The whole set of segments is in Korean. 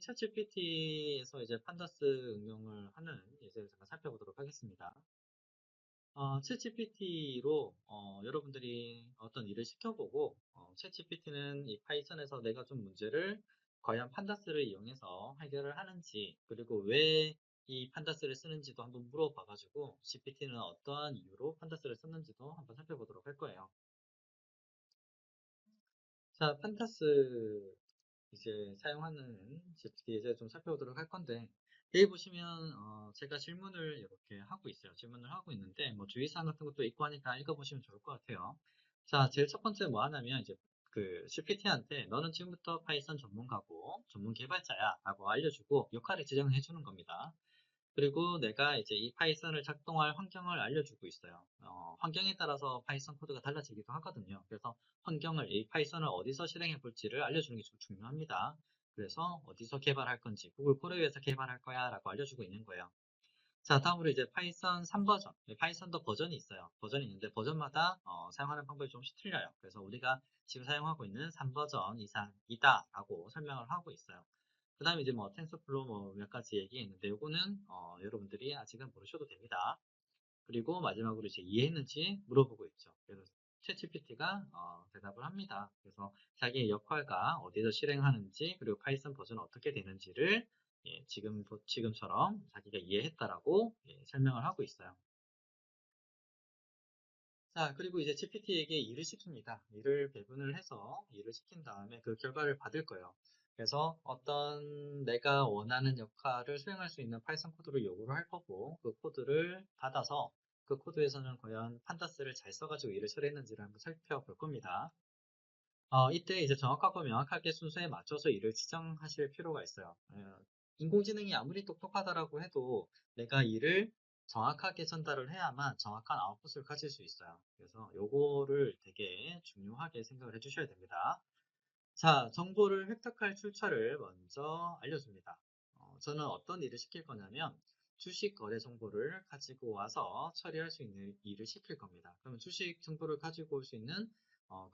챗GPT에서 이제 판다스 응용을 하는 예제를 잠깐 살펴보도록 하겠습니다. 챗GPT로 여러분들이 어떤 일을 시켜보고 챗GPT는 이 파이썬에서 내가 준 문제를 과연 판다스를 이용해서 해결을 하는지, 그리고 왜 이 판다스를 쓰는지도 한번 물어봐가지고 GPT는 어떠한 이유로 판다스를 썼는지도 한번 살펴보도록 할 거예요. 자, 판타스 이제 사용하는 GPT 예제를 좀 살펴보도록 할 건데, 여기 보시면 제가 질문을 이렇게 하고 있어요. 질문을 하고 있는데 뭐 주의사항 같은 것도 있고 하니까 읽어보시면 좋을 것 같아요. 자, 제일 첫 번째 뭐 하냐면 이제 그 GPT한테 너는 지금부터 파이썬 전문가고 전문 개발자야 라고 알려주고 역할을 지정해 주는 겁니다. 그리고 내가 이제 이 파이썬을 작동할 환경을 알려주고 있어요. 환경에 따라서 파이썬 코드가 달라지기도 하거든요. 그래서 환경을, 이 파이썬을 어디서 실행해 볼지를 알려주는 게 좀 중요합니다. 그래서 어디서 개발할 건지, 구글 코드에서 개발할 거야 라고 알려주고 있는 거예요. 자, 다음으로 이제 파이썬 3버전. 파이썬도 버전이 있어요. 버전이 있는데 버전마다 사용하는 방법이 조금씩 틀려요. 그래서 우리가 지금 사용하고 있는 3버전 이상이다 라고 설명을 하고 있어요. 그 다음에 이제 뭐 텐서플로우 뭐 몇 가지 얘기했는데 요거는 여러분들이 아직은 모르셔도 됩니다. 그리고 마지막으로 이제 이해했는지 물어보고 있죠. 그래서 챗GPT가 대답을 합니다. 그래서 자기의 역할과 어디서 실행하는지, 그리고 파이썬 버전은 어떻게 되는지를 지금처럼 자기가 이해했다라고 설명을 하고 있어요. 자, 그리고 이제 GPT에게 일을 시킵니다. 일을 배분을 해서 일을 시킨 다음에 그 결과를 받을 거예요. 그래서 어떤 내가 원하는 역할을 수행할 수 있는 파이썬 코드를 요구를 할 거고, 그 코드를 받아서 그 코드에서는 과연 판다스를 잘 써가지고 일을 처리했는지를 한번 살펴볼 겁니다. 이때 이제 정확하고 명확하게 순서에 맞춰서 일을 지정하실 필요가 있어요. 인공지능이 아무리 똑똑하다라고 해도 내가 일을 정확하게 전달을 해야만 정확한 아웃풋을 가질 수 있어요. 그래서 요거를 되게 중요하게 생각을 해주셔야 됩니다. 자, 정보를 획득할 출처를 먼저 알려줍니다. 저는 어떤 일을 시킬 거냐면 주식 거래 정보를 가지고 와서 처리할 수 있는 일을 시킬 겁니다. 그러면 주식 정보를 가지고 올 수 있는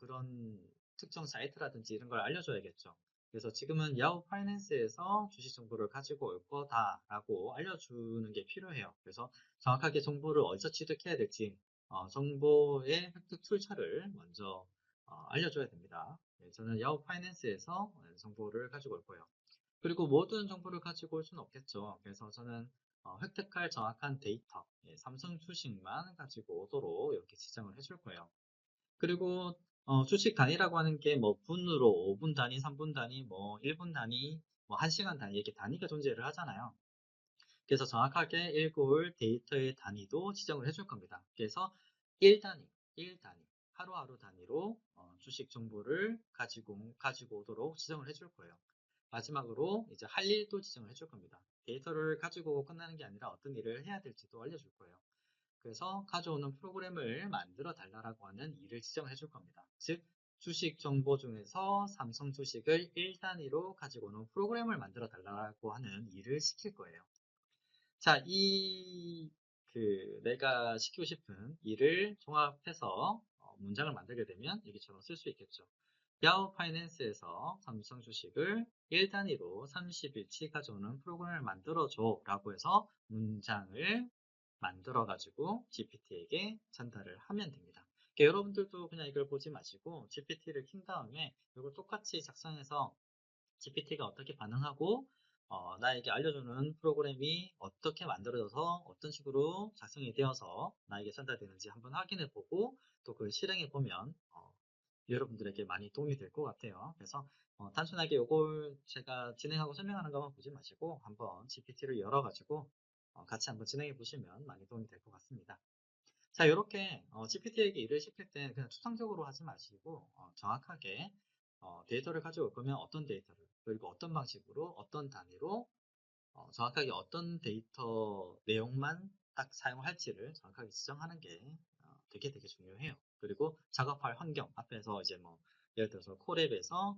그런 특정 사이트라든지 이런 걸 알려줘야겠죠. 그래서 지금은 야후 파이낸스에서 주식 정보를 가지고 올 거다라고 알려주는 게 필요해요. 그래서 정확하게 정보를 어디서 취득해야 될지 정보의 획득 출처를 먼저 알려줘야 됩니다. 네, 저는 야후 파이낸스에서 정보를 가지고 올 거예요. 그리고 모든 정보를 가지고 올 수는 없겠죠. 그래서 저는 획득할 정확한 데이터, 삼성 주식만 가지고 오도록 이렇게 지정을 해줄 거예요. 그리고 주식 단위라고 하는 게 뭐 분으로 5분 단위, 3분 단위, 뭐 1분 단위, 뭐 1시간 단위 이렇게 단위가 존재를 하잖아요. 그래서 정확하게 읽어올 데이터의 단위도 지정을 해줄 겁니다. 그래서 1단위, 1단위, 하루하루 단위로 주식 정보를 가지고 오도록 지정을 해줄 거예요. 마지막으로 이제 할 일도 지정을 해줄 겁니다. 데이터를 가지고 끝나는 게 아니라 어떤 일을 해야 될지도 알려줄 거예요. 그래서 가져오는 프로그램을 만들어 달라고 하는 일을 지정해 줄 겁니다. 즉, 주식 정보 중에서 삼성 주식을 1단위로 가지고 오는 프로그램을 만들어 달라고 하는 일을 시킬 거예요. 자, 내가 시키고 싶은 일을 종합해서 문장을 만들게 되면 여기처럼 쓸 수 있겠죠. 야후 파이낸스에서 삼성 주식을 1단위로 30일치 가져오는 프로그램을 만들어줘 라고 해서 문장을 만들어 가지고 GPT에게 전달을 하면 됩니다. 그러니까 여러분들도 그냥 이걸 보지 마시고 GPT를 킨 다음에 이걸 똑같이 작성해서 GPT가 어떻게 반응하고 나에게 알려주는 프로그램이 어떻게 만들어져서 어떤 식으로 작성이 되어서 나에게 전달되는지 한번 확인해 보고 또 그걸 실행해 보면 여러분들에게 많이 도움이 될 것 같아요. 그래서 단순하게 이걸 제가 진행하고 설명하는 것만 보지 마시고 한번 GPT를 열어가지고 같이 한번 진행해 보시면 많이 도움이 될 것 같습니다. 자, 이렇게 GPT에게 일을 시킬 때 그냥 추상적으로 하지 마시고 정확하게 데이터를 가지고 올 거면 어떤 데이터를, 그리고 어떤 방식으로, 어떤 단위로 정확하게 어떤 데이터 내용만 딱 사용할지를 정확하게 지정하는 게 되게 중요해요. 그리고 작업할 환경 앞에서 이제 뭐 예를 들어서 콜앱에서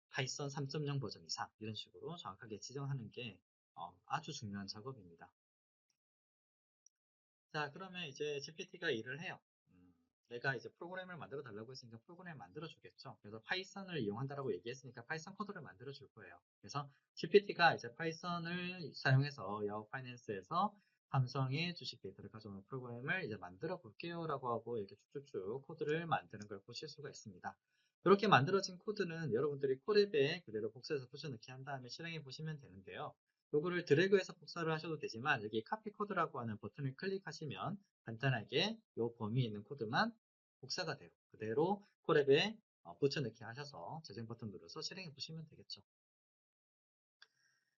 파이썬 3.0 버전 이상 이런 식으로 정확하게 지정하는 게 아주 중요한 작업입니다. 자, 그러면 이제 GPT가 일을 해요. 내가 이제 프로그램을 만들어 달라고 했으니까 프로그램을 만들어 주겠죠. 그래서 파이썬을 이용한다라고 얘기했으니까 파이썬 코드를 만들어 줄 거예요. 그래서 GPT가 이제 파이썬을 사용해서 야후 파이낸스에서 삼성의 주식 데이터를 가져오는 프로그램을 이제 만들어 볼게요 라고 하고 이렇게 쭉쭉쭉 코드를 만드는 걸 보실 수가 있습니다. 이렇게 만들어진 코드는 여러분들이 콜앱에 그대로 복사해서 붙여넣기 한 다음에 실행해 보시면 되는데요. 요거를 드래그해서 복사를 하셔도 되지만 여기 카피 코드라고 하는 버튼을 클릭하시면 간단하게 요 범위에 있는 코드만 복사가 돼요. 그대로 콜앱에 붙여넣기 하셔서 재생 버튼 눌러서 실행해 보시면 되겠죠.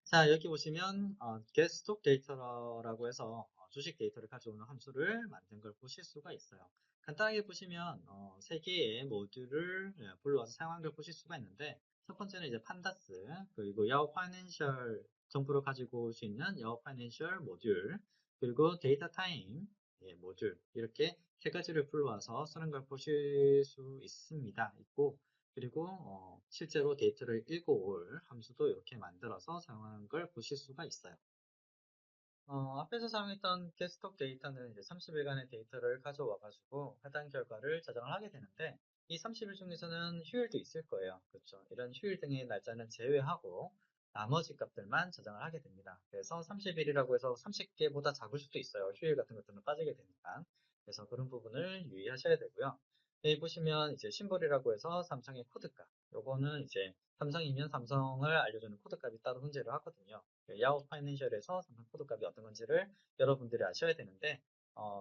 자, 여기 보시면 get stock data라고 해서 주식 데이터를 가져오는 함수를 만든 걸 보실 수가 있어요. 간단하게 보시면 세 개의 모듈을 불러와서 사용한 걸 보실 수가 있는데 첫 번째는 이제 판다스 그리고 야후 파이낸셜 정보를 가지고 올 수 있는 야후 파이낸셜 모듈 그리고 데이터 타임 모듈 이렇게 세 가지를 불러와서 쓰는 걸 보실 수 있습니다. 있고 그리고 실제로 데이터를 읽어올 함수도 이렇게 만들어서 사용하는 걸 보실 수가 있어요. 앞에서 사용했던 게스톡 데이터는 이제 30일간의 데이터를 가져와가지고 해당 결과를 저장을 하게 되는데 이 30일 중에서는 휴일도 있을 거예요. 그렇죠. 이런 휴일 등의 날짜는 제외하고 나머지 값들만 저장을 하게 됩니다. 그래서 30일이라고 해서 30개보다 작을 수도 있어요. 휴일 같은 것들은 빠지게 되니까. 그래서 그런 부분을 유의하셔야 되고요. 여기 보시면 이제 심볼이라고 해서 삼성의 코드값. 요거는 이제 삼성이면 삼성을 알려주는 코드값이 따로 존재를 하거든요. 야후 파이낸셜에서 삼성 코드값이 어떤 건지를 여러분들이 아셔야 되는데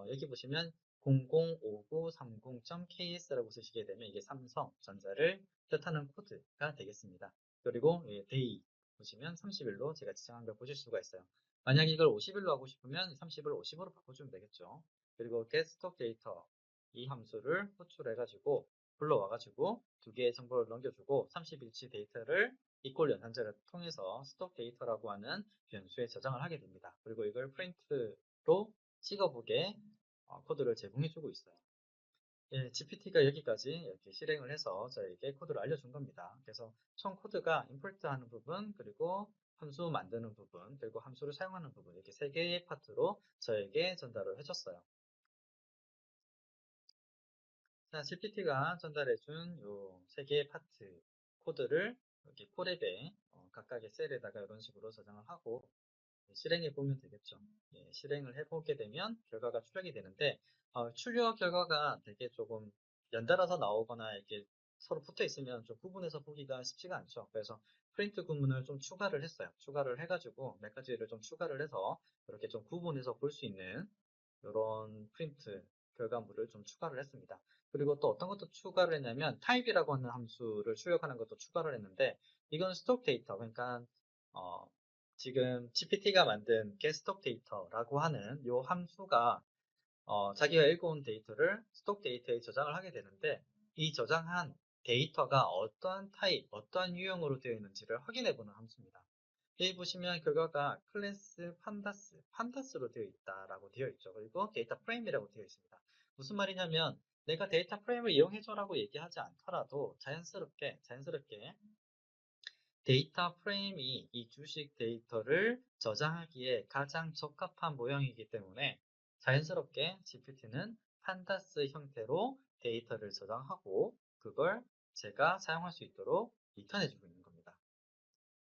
여기 보시면 005930.ks라고 쓰시게 되면 이게 삼성전자를 뜻하는 코드가 되겠습니다. 그리고 데이 보시면 30일로 제가 지정한 걸 보실 수가 있어요. 만약 이걸 50일로 하고 싶으면 30을 50으로 바꿔주면 되겠죠. 그리고 get stock data 이 함수를 호출해가지고 불러와가지고 두 개의 정보를 넘겨주고 30일치 데이터를 이퀄 연산자를 통해서 스톡 데이터라고 하는 변수에 저장을 하게 됩니다. 그리고 이걸 프린트로 찍어보게 코드를 제공해주고 있어요. 예, GPT가 여기까지 이렇게 실행을 해서 저에게 코드를 알려준 겁니다. 그래서 총 코드가 임포트 하는 부분, 그리고 함수 만드는 부분, 그리고 함수를 사용하는 부분 이렇게 세 개의 파트로 저에게 전달을 해줬어요. 자, GPT가 전달해준 요 세 개의 파트 코드를 이렇게 콜앱에 각각의 셀에다가 이런 식으로 저장을 하고 실행해 보면 되겠죠. 예, 실행을 해보게 되면 결과가 출력이 되는데 출력 결과가 되게 조금 연달아서 나오거나 이렇게 서로 붙어 있으면 좀 구분해서 보기가 쉽지가 않죠. 그래서 프린트 구문을 좀 추가를 했어요. 추가를 해가지고 몇 가지를 좀 추가를 해서 이렇게 좀 구분해서 볼 수 있는 이런 프린트 결과물을 좀 추가를 했습니다. 그리고 또 어떤 것도 추가를 했냐면 타입이라고 하는 함수를 출력하는 것도 추가를 했는데 이건 스톡 데이터 그러니까 지금 GPT가 만든 get stock data라고 하는 이 함수가 자기가 읽어온 데이터를 스톡 데이터에 저장을 하게 되는데 이 저장한 데이터가 어떠한 타입, 어떠한 유형으로 되어 있는지를 확인해 보는 함수입니다. 여기 보시면 결과가 클래스 판다스로 되어 있다라고 되어 있죠. 그리고 데이터 프레임이라고 되어 있습니다. 무슨 말이냐면 내가 데이터 프레임을 이용해줘라고 얘기하지 않더라도 자연스럽게 데이터 프레임이 이 주식 데이터를 저장하기에 가장 적합한 모형이기 때문에 자연스럽게 GPT는 판다스 형태로 데이터를 저장하고 그걸 제가 사용할 수 있도록 리턴해주고 있는 겁니다.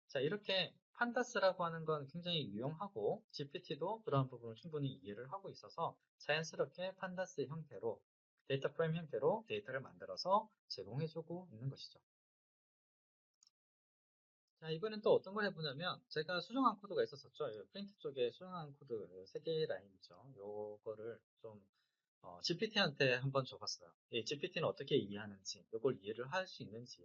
자, 이렇게 판다스라고 하는 건 굉장히 유용하고 GPT도 그런 부분을 충분히 이해를 하고 있어서 자연스럽게 판다스 형태로 데이터 프레임 형태로 데이터를 만들어서 제공해주고 있는 것이죠. 자, 이번엔 또 어떤 걸 해보냐면, 제가 수정한 코드가 있었었죠. 프린트 쪽에 수정한 코드 3개의 라인이죠. 요거를 좀, GPT한테 한번 줘봤어요. 이 GPT는 어떻게 이해하는지, 요걸 이해를 할 수 있는지,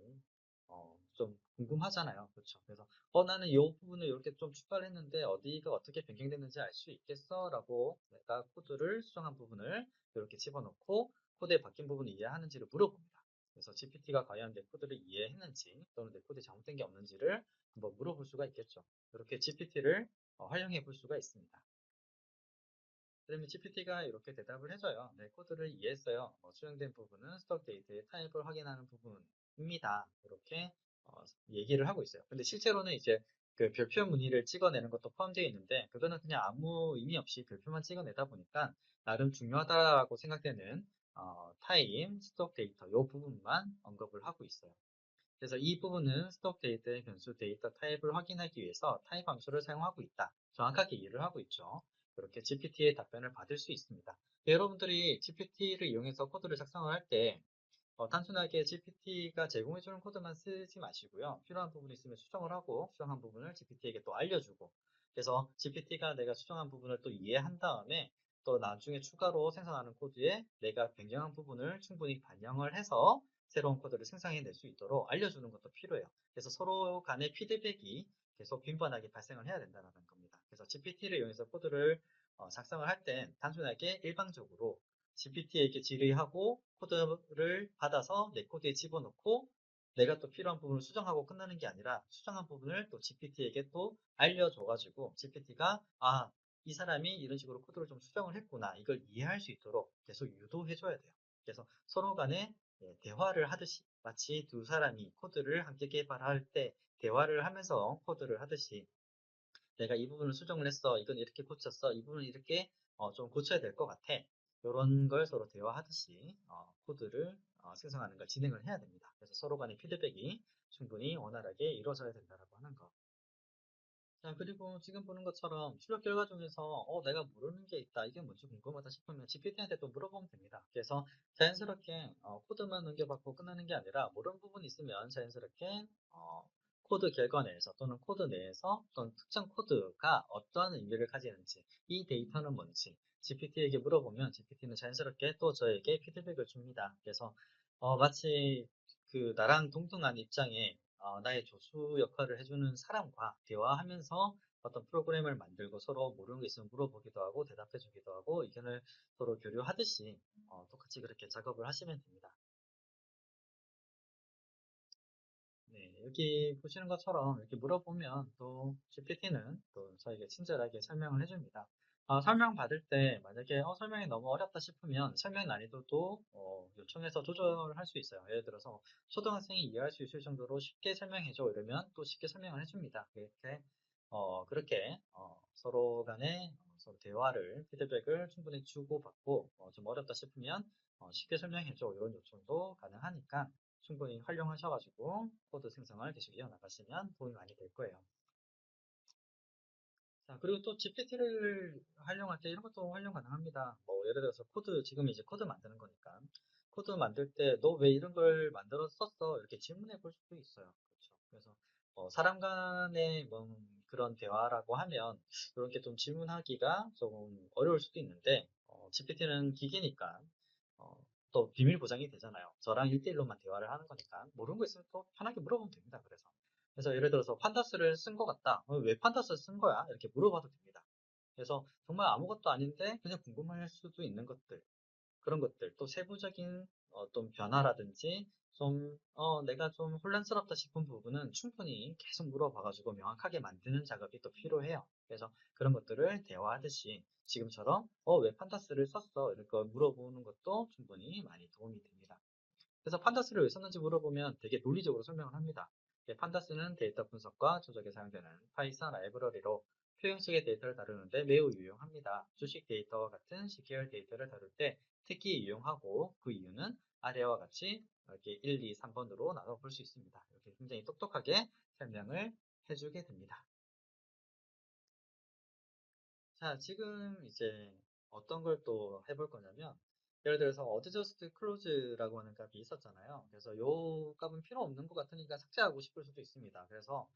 좀 궁금하잖아요. 그렇죠. 그래서, 나는 이 부분을 이렇게 좀 추가를 했는데, 어디가 어떻게 변경됐는지 알 수 있겠어? 라고 내가 코드를 수정한 부분을 이렇게 집어넣고, 코드에 바뀐 부분을 이해하는지를 물어봅니다. 그래서 GPT가 과연 내 코드를 이해했는지 또는 내 코드에 잘못된 게 없는지를 한번 물어볼 수가 있겠죠. 이렇게 GPT를 활용해 볼 수가 있습니다. 그러면 GPT가 이렇게 대답을 해줘요. 내 코드를 이해했어요. 수정된 부분은 스톡 데이터의 타입을 확인하는 부분입니다. 이렇게 얘기를 하고 있어요. 근데 실제로는 이제 그 별표 무늬를 찍어내는 것도 포함되어 있는데 그거는 그냥 아무 의미 없이 별표만 찍어내다 보니까 나름 중요하다고 생각되는 타임, 스톡 데이터 이 부분만 언급을 하고 있어요. 그래서 이 부분은 스톡 데이터의 변수 데이터 타입을 확인하기 위해서 타입 함수를 사용하고 있다. 정확하게 이해를 하고 있죠. 이렇게 GPT의 답변을 받을 수 있습니다. 여러분들이 GPT를 이용해서 코드를 작성을 할 때 단순하게 GPT가 제공해주는 코드만 쓰지 마시고요. 필요한 부분이 있으면 수정을 하고 수정한 부분을 GPT에게 또 알려주고 그래서 GPT가 내가 수정한 부분을 또 이해한 다음에 또 나중에 추가로 생성하는 코드에 내가 변경한 부분을 충분히 반영을 해서 새로운 코드를 생성해낼 수 있도록 알려주는 것도 필요해요. 그래서 서로 간의 피드백이 계속 빈번하게 발생을 해야 된다는 겁니다. 그래서 GPT를 이용해서 코드를 작성을 할 땐 단순하게 일방적으로 GPT에게 질의하고 코드를 받아서 내 코드에 집어넣고 내가 또 필요한 부분을 수정하고 끝나는 게 아니라 수정한 부분을 또 GPT에게 또 알려줘가지고 GPT가 이 사람이 이런 식으로 코드를 좀 수정을 했구나 이걸 이해할 수 있도록 계속 유도해줘야 돼요. 그래서 서로 간에 대화를 하듯이 마치 두 사람이 코드를 함께 개발할 때 대화를 하면서 코드를 하듯이 내가 이 부분을 수정을 했어. 이건 이렇게 고쳤어. 이 부분은 이렇게 좀 고쳐야 될 것 같아. 이런 걸 서로 대화하듯이 코드를 생성하는 걸 진행을 해야 됩니다. 그래서 서로 간의 피드백이 충분히 원활하게 이루어져야 된다고 하는 거. 자, 그리고 지금 보는 것처럼 출력 결과 중에서 내가 모르는 게 있다. 이게 뭔지 궁금하다 싶으면 GPT한테 또 물어보면 됩니다. 그래서 자연스럽게 코드만 넘겨받고 끝나는 게 아니라 모르는 부분이 있으면 자연스럽게 코드 결과 내에서 또는 코드 내에서 어떤 특정 코드가 어떠한 의미를 가지는지 이 데이터는 뭔지 GPT에게 물어보면 GPT는 자연스럽게 또 저에게 피드백을 줍니다. 그래서 마치 그 나랑 동등한 입장에 나의 조수 역할을 해주는 사람과 대화하면서 어떤 프로그램을 만들고 서로 모르는 게 있으면 물어보기도 하고 대답해주기도 하고 의견을 서로 교류하듯이 똑같이 그렇게 작업을 하시면 됩니다. 네, 여기 보시는 것처럼 이렇게 물어보면 또 GPT는 또 저에게 친절하게 설명을 해줍니다. 설명 받을 때 만약에 설명이 너무 어렵다 싶으면 설명 난이도도 요청해서 조절할 수 있어요. 예를 들어서 초등학생이 이해할 수 있을 정도로 쉽게 설명해줘 이러면 또 쉽게 설명을 해줍니다. 그렇게 서로 간에 서로 대화를 피드백을 충분히 주고받고 좀 어렵다 싶으면 쉽게 설명해줘 이런 요청도 가능하니까 충분히 활용하셔가지고 코드 생성을 계속 이어나가시면 도움이 많이 될 거예요. 자, 그리고 또 GPT를 활용할 때 이런 것도 활용 가능합니다. 뭐, 예를 들어서 지금 이제 코드 만드는 거니까. 코드 만들 때 너 왜 이런 걸 만들어 썼어? 이렇게 질문해 볼 수도 있어요. 그렇죠. 그래서 사람 간의 뭐 그런 대화라고 하면 이렇게 좀 질문하기가 조금 어려울 수도 있는데 GPT는 기계니까 또 비밀 보장이 되잖아요. 저랑 1대1로만 대화를 하는 거니까 모르는 거 있으면 또 편하게 물어보면 됩니다. 그래서 예를 들어서 판다스를 쓴 것 같다. 왜 판다스를 쓴 거야? 이렇게 물어봐도 됩니다. 그래서 정말 아무것도 아닌데 그냥 궁금할 수도 있는 것들 그런 것들 또 세부적인 어떤 변화라든지 좀 내가 좀 혼란스럽다 싶은 부분은 충분히 계속 물어봐가지고 명확하게 만드는 작업이 또 필요해요. 그래서 그런 것들을 대화하듯이 지금처럼 왜 판다스를 썼어? 이렇게 물어보는 것도 충분히 많이 도움이 됩니다. 그래서 판다스를 왜 썼는지 물어보면 되게 논리적으로 설명을 합니다. 판다스는 데이터 분석과 조작에 사용되는 파이썬 라이브러리로 표형식의 데이터를 다루는데 매우 유용합니다. 주식 데이터와 같은 시계열 데이터를 다룰 때 특히 유용하고 그 이유는 아래와 같이 이렇게 1, 2, 3번으로 나눠 볼 수 있습니다. 이렇게 굉장히 똑똑하게 설명을 해주게 됩니다. 자, 지금 이제 어떤 걸 또 해볼 거냐면, 예를 들어서 adjust close라고 하는 값이 있었잖아요. 그래서 요 값은 필요 없는 것 같으니까 삭제하고 싶을 수도 있습니다. 그래서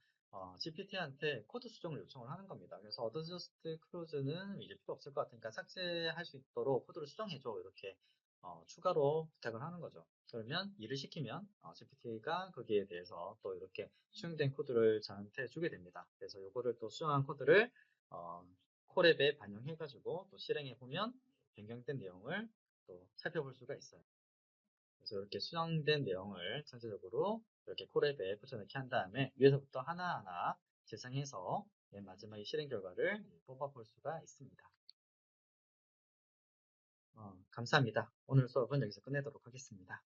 GPT한테 코드 수정을 요청을 하는 겁니다. 그래서 adjust close는 이제 필요 없을 것 같으니까 삭제할 수 있도록 코드를 수정해줘. 이렇게 추가로 부탁을 하는 거죠. 그러면 일을 시키면 GPT가 거기에 대해서 또 이렇게 수정된 코드를 저한테 주게 됩니다. 그래서 요거를 또 수정한 코드를 어, 콜앱에 반영해가지고 또 실행해보면 변경된 내용을 또 살펴볼 수가 있어요. 그래서 이렇게 수정된 내용을 전체적으로 이렇게 콜앱에 붙여넣기 한 다음에 위에서부터 하나하나 재생해서 맨 마지막에 실행 결과를 뽑아볼 수가 있습니다. 감사합니다. 오늘 수업은 여기서 끝내도록 하겠습니다.